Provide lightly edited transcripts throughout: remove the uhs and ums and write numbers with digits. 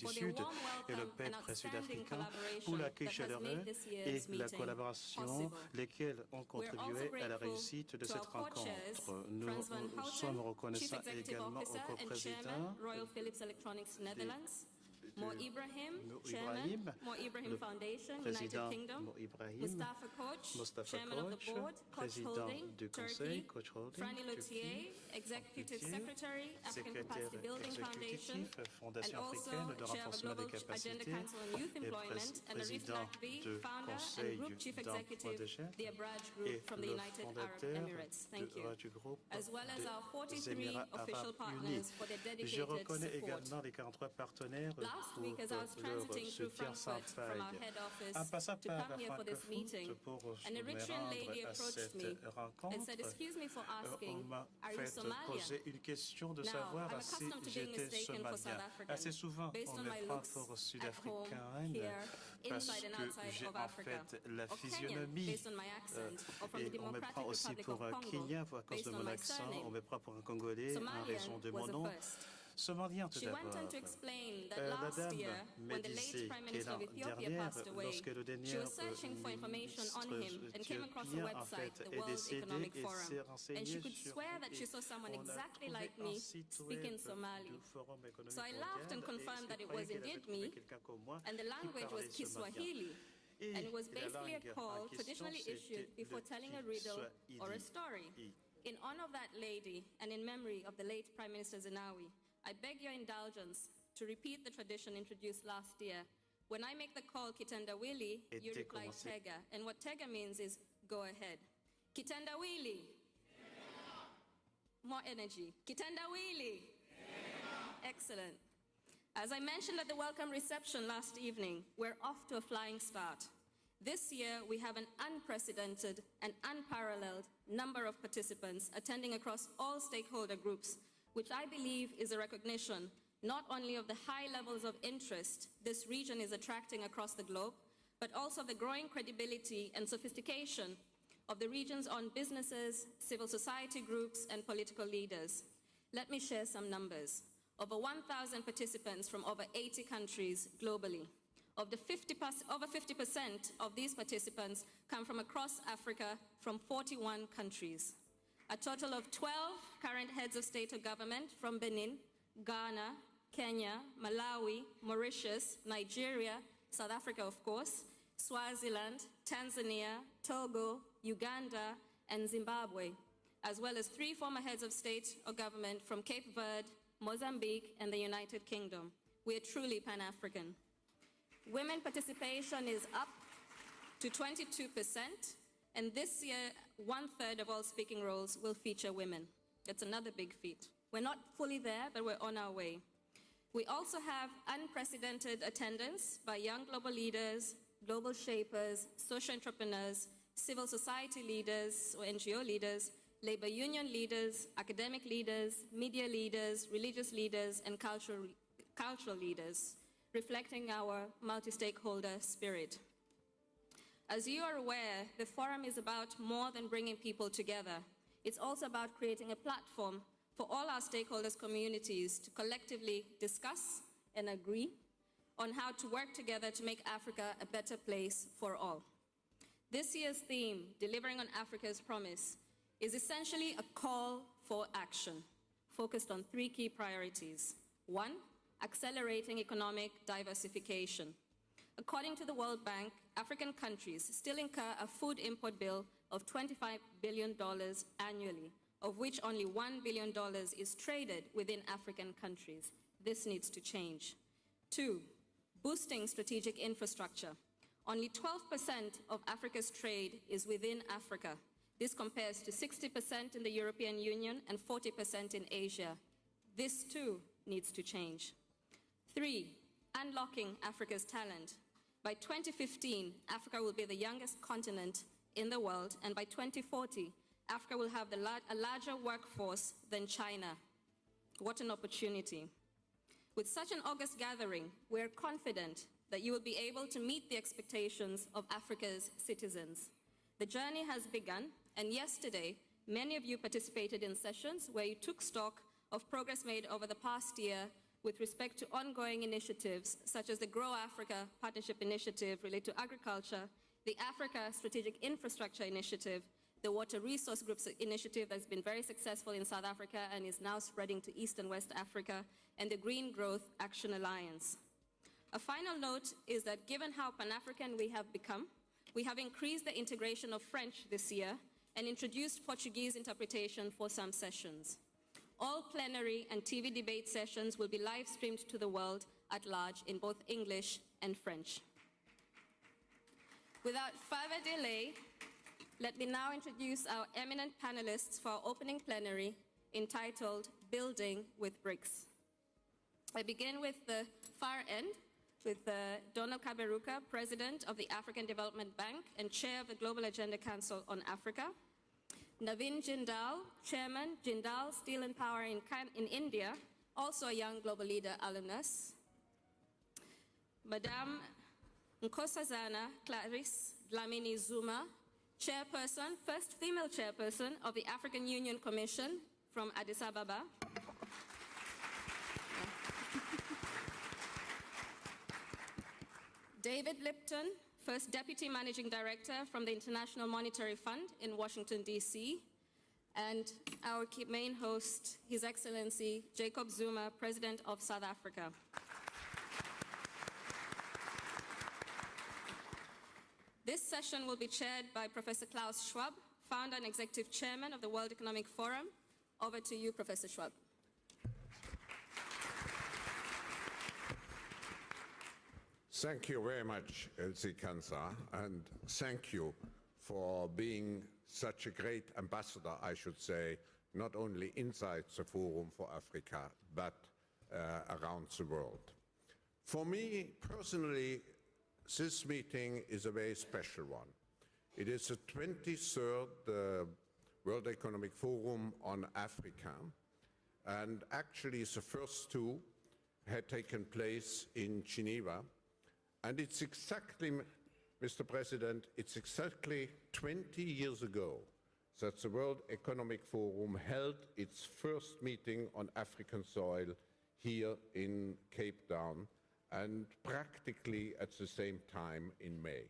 Sud et le peuple sud-africain pour l'accueil chaleureux et la collaboration, lesquels ont contribué à la réussite de cette rencontre. Nous sommes reconnaissants également au co-président Mo Ibrahim, Chairman, Mo Ibrahim Foundation, United Kingdom, Mustafa Koch, Chairman of the Board, Koch Holding, Turkey, Franny Lotier, Executive Secretary, African Capacity Building Foundation, and also Chair of the Global Agenda Council on Youth Employment, and Arif Nakvi, Founder and Group Chief Executive, the Abraj Group from the United Arab Emirates. Thank you. As well as our 43 official partners for their dedicated support. Last week, as I was transiting through Frankfurt from our head office to come here for this meeting, an Eritrean lady approached me and said, "Excuse me for asking, are you Somalian?" Now, I'm accustomed to being mistaken for South African, based on my looks at home, here, inside and outside of Africa, or Kenyan, based on my accent, or from the Democratic Republic of Congo, based on my surname. Somalian was the first. Somalien tout She went on to explain that last year, when the late Prime Minister of Ethiopia passed away, she was searching for information on him and came across a website, the World Economic Forum, and she could swear that she saw someone exactly like me speaking Somali. So I laughed and confirmed that it was indeed me, and the language was Kiswahili. And it was basically a call traditionally issued before telling a riddle or a story. In honor of that lady and in memory of the late Prime Minister Zenawi, I beg your indulgence to repeat the tradition introduced last year. When I make the call, Kitendawili, you reply Tega. And what Tega means is go ahead. Kitendawili. More energy. Kitendawili. Excellent. As I mentioned at the welcome reception last evening, we're off to a flying start. This year, we have an unprecedented and unparalleled number of participants attending across all stakeholder groups, which I believe is a recognition not only of the high levels of interest this region is attracting across the globe, but also the growing credibility and sophistication of the region's own businesses, civil society groups, and political leaders. Let me share some numbers. Over 1,000 participants from over 80 countries globally. Over 50% of these participants come from across Africa from 41 countries. A total of 12 current heads of state or government from Benin, Ghana, Kenya, Malawi, Mauritius, Nigeria, South Africa, of course, Swaziland, Tanzania, Togo, Uganda, and Zimbabwe, as well as 3 former heads of state or government from Cape Verde, Mozambique, and the United Kingdom. We are truly Pan-African. Women participation is up to 22%, and this year, 1/3 of all speaking roles will feature women. That's another big feat. We're not fully there, but we're on our way. We also have unprecedented attendance by young global leaders, global shapers, social entrepreneurs, civil society leaders or NGO leaders, labor union leaders, academic leaders, media leaders, religious leaders, and cultural leaders, reflecting our multi-stakeholder spirit. As you are aware, the forum is about more than bringing people together. It's also about creating a platform for all our stakeholders' communities to collectively discuss and agree on how to work together to make Africa a better place for all. This year's theme, Delivering on Africa's Promise, is essentially a call for action, focused on 3 key priorities. 1, accelerating economic diversification. According to the World Bank, African countries still incur a food import bill of $25 billion annually, of which only $1 billion is traded within African countries. This needs to change. 2, boosting strategic infrastructure. Only 12% of Africa's trade is within Africa. This compares to 60% in the European Union and 40% in Asia. This too needs to change. 3, unlocking Africa's talent. By 2015, Africa will be the youngest continent in the world, and by 2040, Africa will have a larger workforce than China. What an opportunity. With such an august gathering, we're confident that you will be able to meet the expectations of Africa's citizens. The journey has begun, and yesterday, many of you participated in sessions where you took stock of progress made over the past year with respect to ongoing initiatives such as the Grow Africa Partnership Initiative related to agriculture, the Africa Strategic Infrastructure Initiative, the Water Resource Groups Initiative that's been very successful in South Africa and is now spreading to East and West Africa, and the Green Growth Action Alliance. A final note is that given how Pan-African we have become, we have increased the integration of French this year and introduced Portuguese interpretation for some sessions. All plenary and TV debate sessions will be live streamed to the world at large in both English and French. Without further delay, let me now introduce our eminent panelists for our opening plenary entitled Building with BRICS. I begin with the far end, with Donald Kaberuka, President of the African Development Bank and Chair of the Global Agenda Council on Africa. Navin Jindal, Chairman, Jindal Steel and Power in India, also a young global leader alumnus. Madame Nkosazana Clarisse Dlamini-Zuma, Chairperson, first female chairperson of the African Union Commission from Addis Ababa. David Lipton, first Deputy Managing Director from the International Monetary Fund in Washington, D.C., and our main host, His Excellency Jacob Zuma, President of South Africa. This session will be chaired by Professor Klaus Schwab, Founder and Executive Chairman of the World Economic Forum. Over to you, Professor Schwab. Thank you very much, Elsie Kansa, and thank you for being such a great ambassador, I should say, not only inside the Forum for Africa, but around the world. For me, personally, this meeting is a very special one. It is the 23rd World Economic Forum on Africa, and actually the first two had taken place in Geneva. And it's exactly, Mr. President, it's exactly 20 years ago that the World Economic Forum held its first meeting on African soil here in Cape Town, and practically at the same time in May.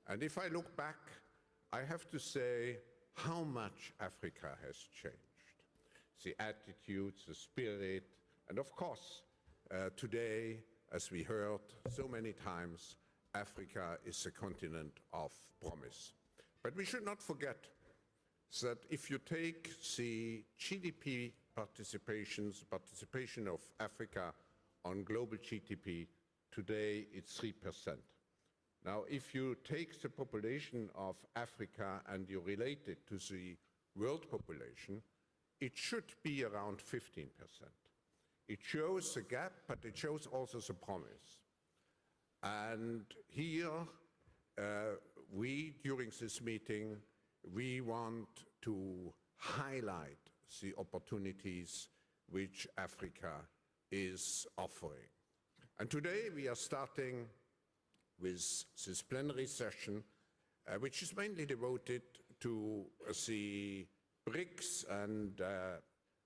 And if I look back, I have to say how much Africa has changed. The attitudes, the spirit, and of course, today, as we heard so many times, Africa is a continent of promise. But we should not forget that if you take the GDP participation of Africa on global GDP, today it's 3%. Now, if you take the population of Africa and you relate it to the world population, it should be around 15%. It shows the gap, but it shows also the promise. And here, during this meeting, we want to highlight the opportunities which Africa is offering. And today we are starting with this plenary session, which is mainly devoted to the BRICS. And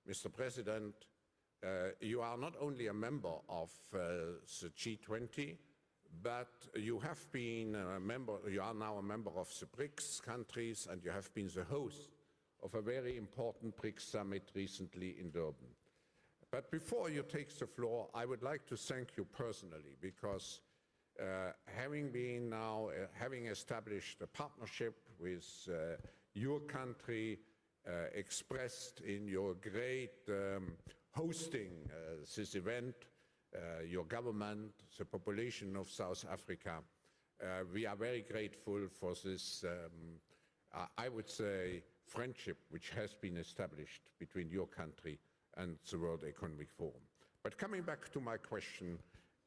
Mr. President, you are not only a member of the G20, but you have been a member, you are now a member of the BRICS countries, and you have been the host of a very important BRICS summit recently in Durban. But before you take the floor, I would like to thank you personally, because having established a partnership with your country, expressed in your great hosting this event, your government, the population of South Africa, we are very grateful for this, I would say, friendship which has been established between your country and the World Economic Forum. But coming back to my question,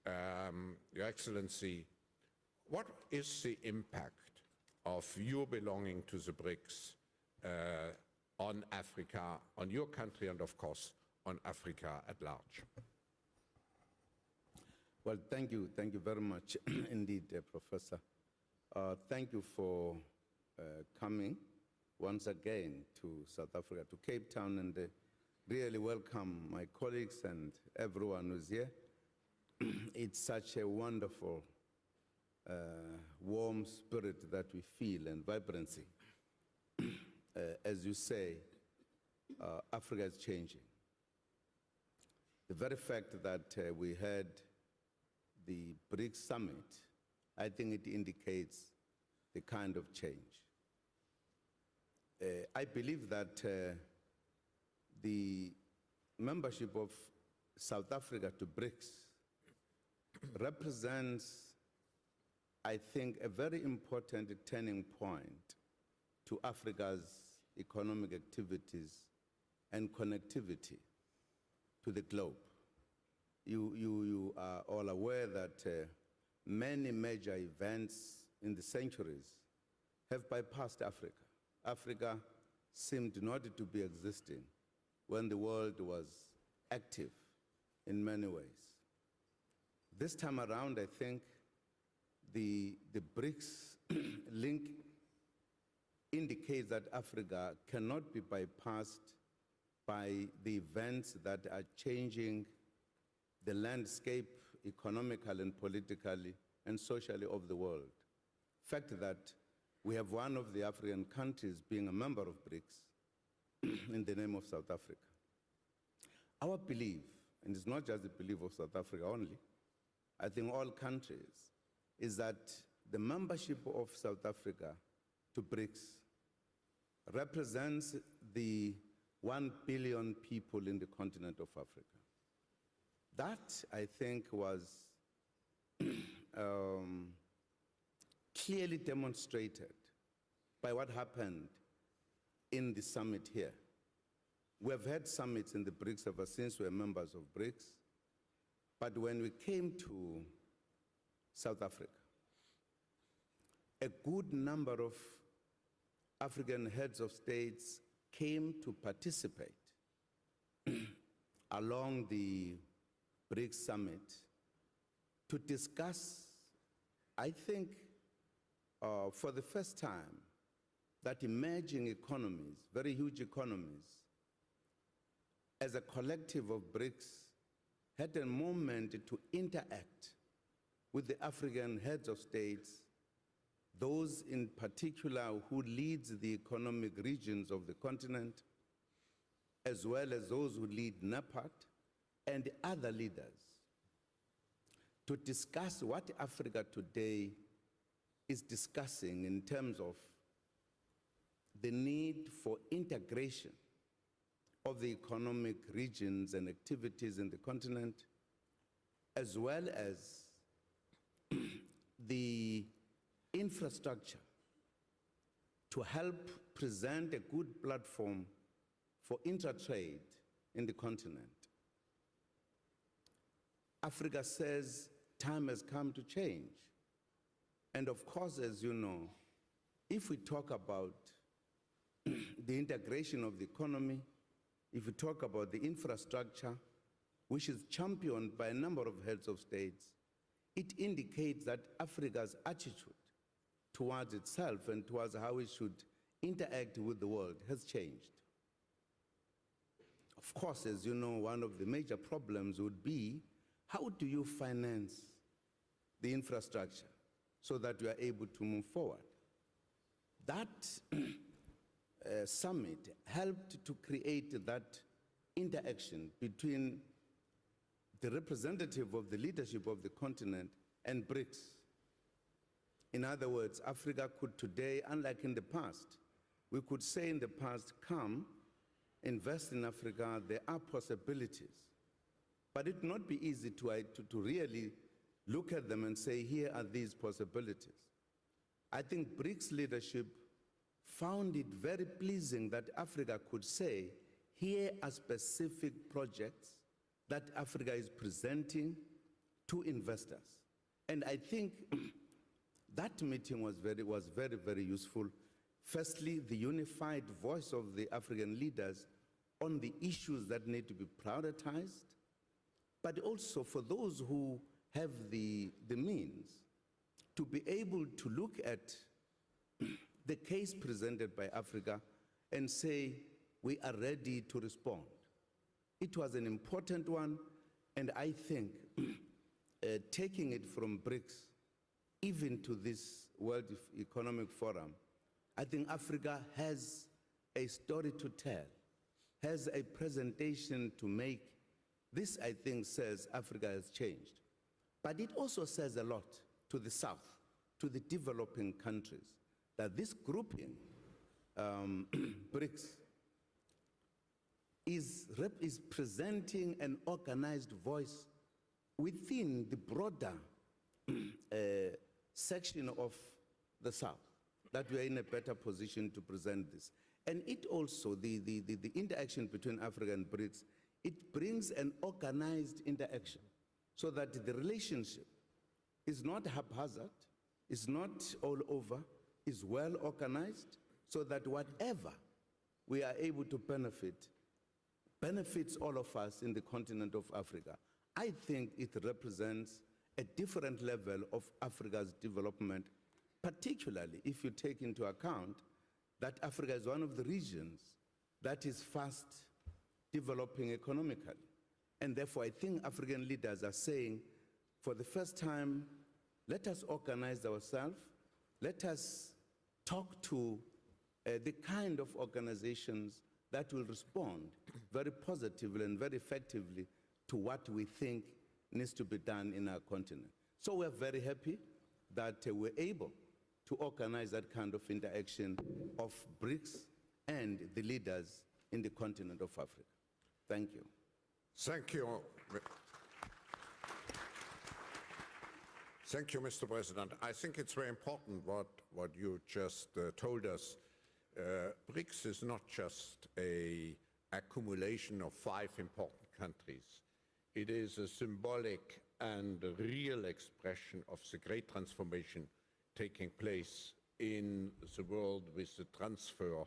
Your Excellency, what is the impact of your belonging to the BRICS on Africa, on your country, and of course, on Africa at large? Well, thank you very much indeed, Professor. Thank you for coming once again to South Africa, to Cape Town, and really welcome my colleagues and everyone who's here. It's such a wonderful, warm spirit that we feel and vibrancy. As you say, Africa is changing. The very fact that we had the BRICS summit, I think it indicates the kind of change. I believe that the membership of South Africa to BRICS represents, I think, a very important turning point to Africa's economic activities and connectivity to the globe. You are all aware that many major events in the centuries have bypassed Africa. Africa seemed not to be existing when the world was active in many ways. This time around, I think the BRICS link indicates that Africa cannot be bypassed by the events that are changing the landscape economically and politically and socially of the world. The fact that we have one of the African countries being a member of BRICS in the name of South Africa. Our belief, and it's not just the belief of South Africa only, I think all countries, is that the membership of South Africa to BRICS represents the 1 billion people in the continent of Africa. That, I think, was clearly demonstrated by what happened in the summit here. We have had summits in the BRICS ever since we were members of BRICS, but when we came to South Africa, a good number of African heads of states came to participate along the BRICS summit to discuss, I think, for the first time, that emerging economies, very huge economies, as a collective of BRICS, had a moment to interact with the African heads of states, those in particular who leads the economic regions of the continent, as well as those who lead NAPAD and other leaders, to discuss what Africa today is discussing in terms of the need for integration of the economic regions and activities in the continent, as well as the infrastructure to help present a good platform for intra-trade in the continent. Africa says time has come to change. And of course, as you know, if we talk about the integration of the economy, if we talk about the infrastructure, which is championed by a number of heads of states, it indicates that Africa's attitude towards itself and towards how it should interact with the world has changed. Of course, as you know, one of the major problems would be, how do you finance the infrastructure so that you are able to move forward? That summit helped to create that interaction between the representative of the leadership of the continent and BRICS. In other words, Africa could today, unlike in the past, we could say in the past, come, invest in Africa, there are possibilities. But it would not be easy to really look at them and say, here are these possibilities. I think BRICS leadership found it very pleasing that Africa could say, here are specific projects that Africa is presenting to investors. And I think that meeting was very, very useful. Firstly, the unified voice of the African leaders on the issues that need to be prioritized, but also for those who have the means to be able to look at the case presented by Africa and say, we are ready to respond. It was an important one, and I think taking it from BRICS even to this World Economic Forum, I think Africa has a story to tell, has a presentation to make. This, I think, says Africa has changed. But it also says a lot to the South, to the developing countries, that this grouping, BRICS, is presenting an organized voice within the broader section of the South, that we are in a better position to present this. And it also, the interaction between Africa and BRICS, it brings an organized interaction so that the relationship is not haphazard, is not all over, is well organized, so that whatever we are able to benefits all of us in the continent of Africa. I think it represents a different level of Africa's development, particularly if you take into account that Africa is one of the regions that is fast developing economically. And therefore, I think African leaders are saying, for the first time, let us organize ourselves, let us talk to the kind of organizations that will respond very positively and very effectively to what we think needs to be done in our continent. So we're very happy that we're able to organize that kind of interaction of BRICS and the leaders in the continent of Africa. Thank you. Thank you. Thank you, Mr. President. I think it's very important what you just told us. BRICS is not just an accumulation of 5 important countries. It is a symbolic and a real expression of the great transformation taking place in the world with the transfer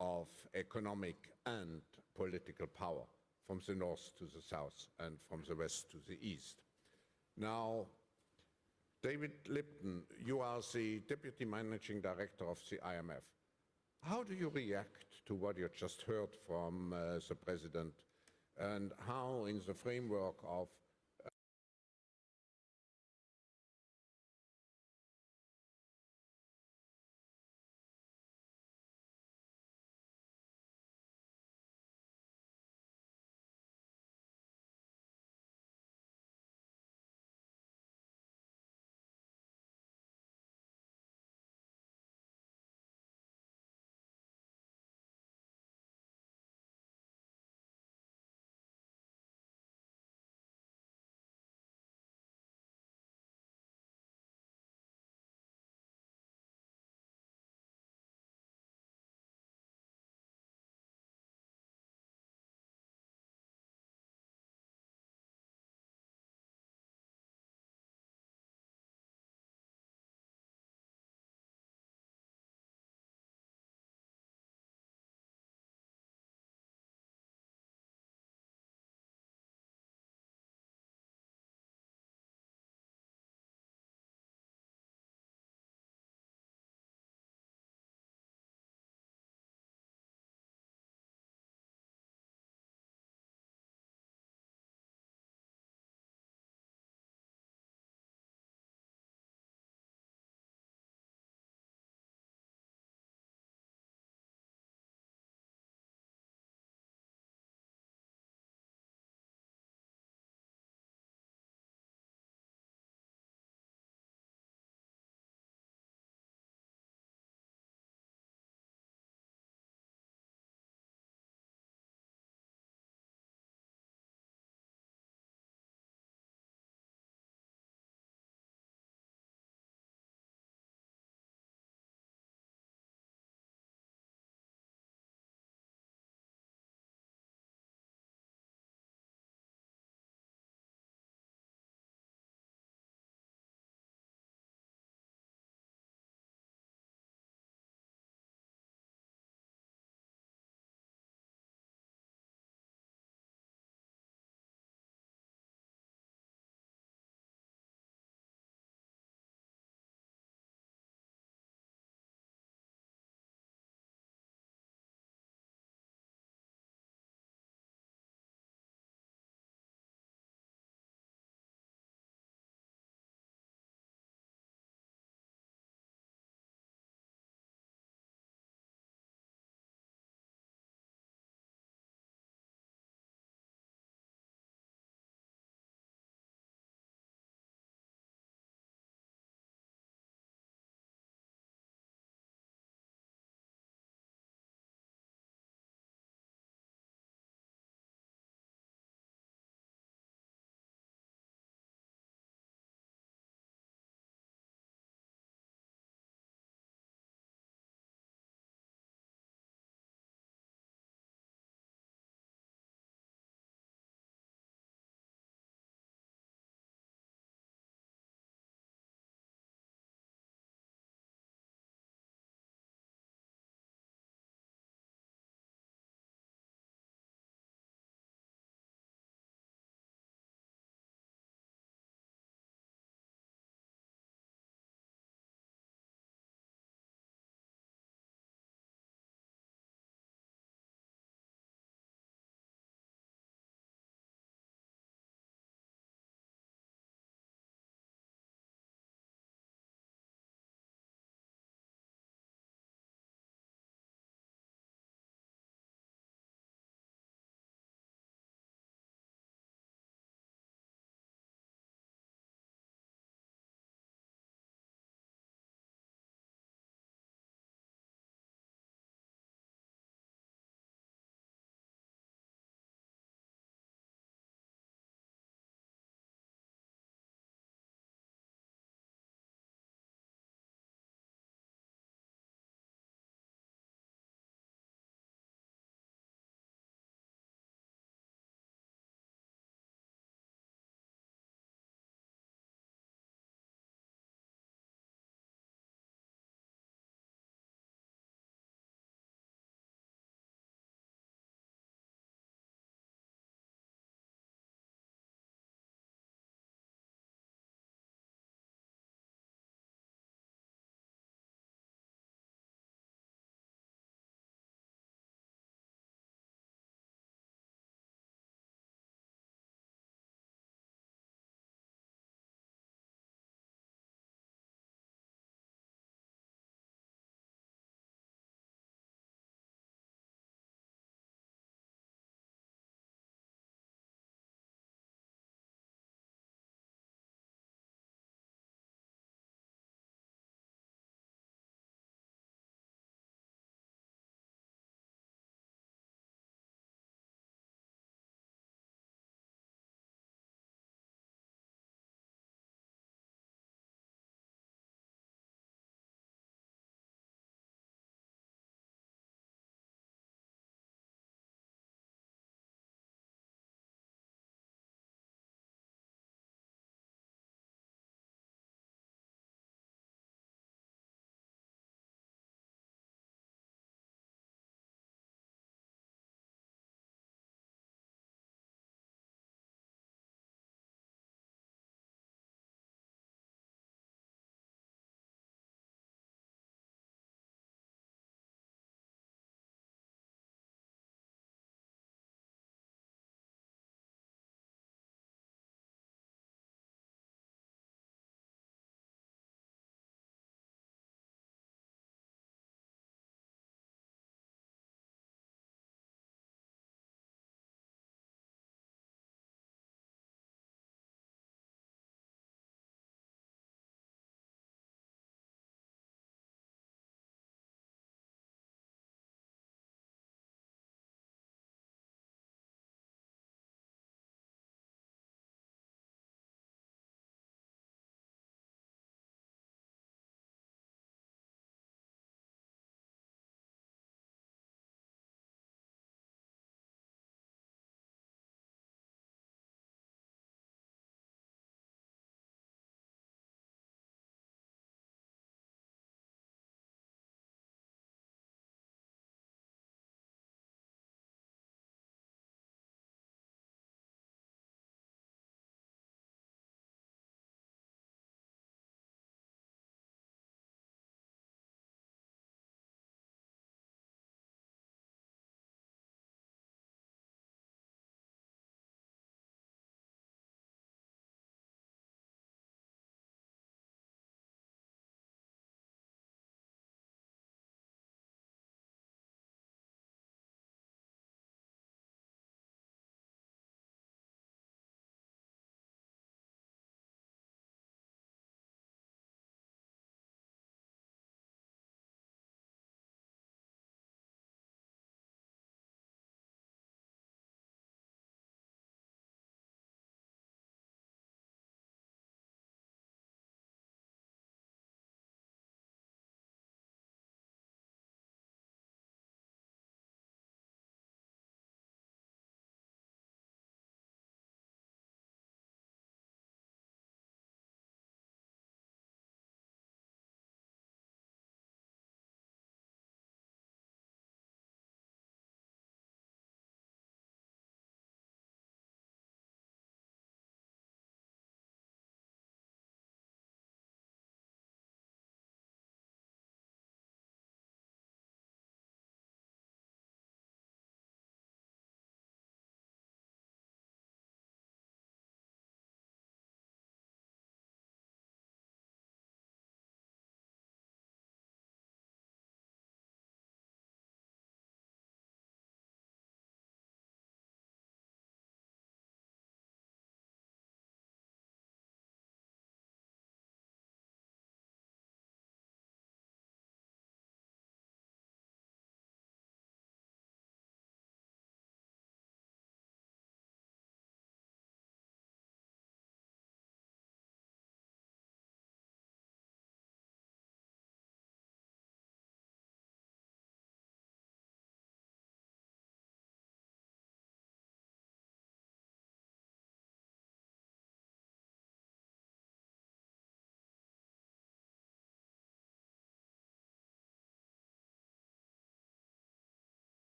of economic and political power from the north to the south and from the west to the east. Now, David Lipton, you are the Deputy Managing Director of the IMF. How do you react to what you just heard from the President, and how, in the framework of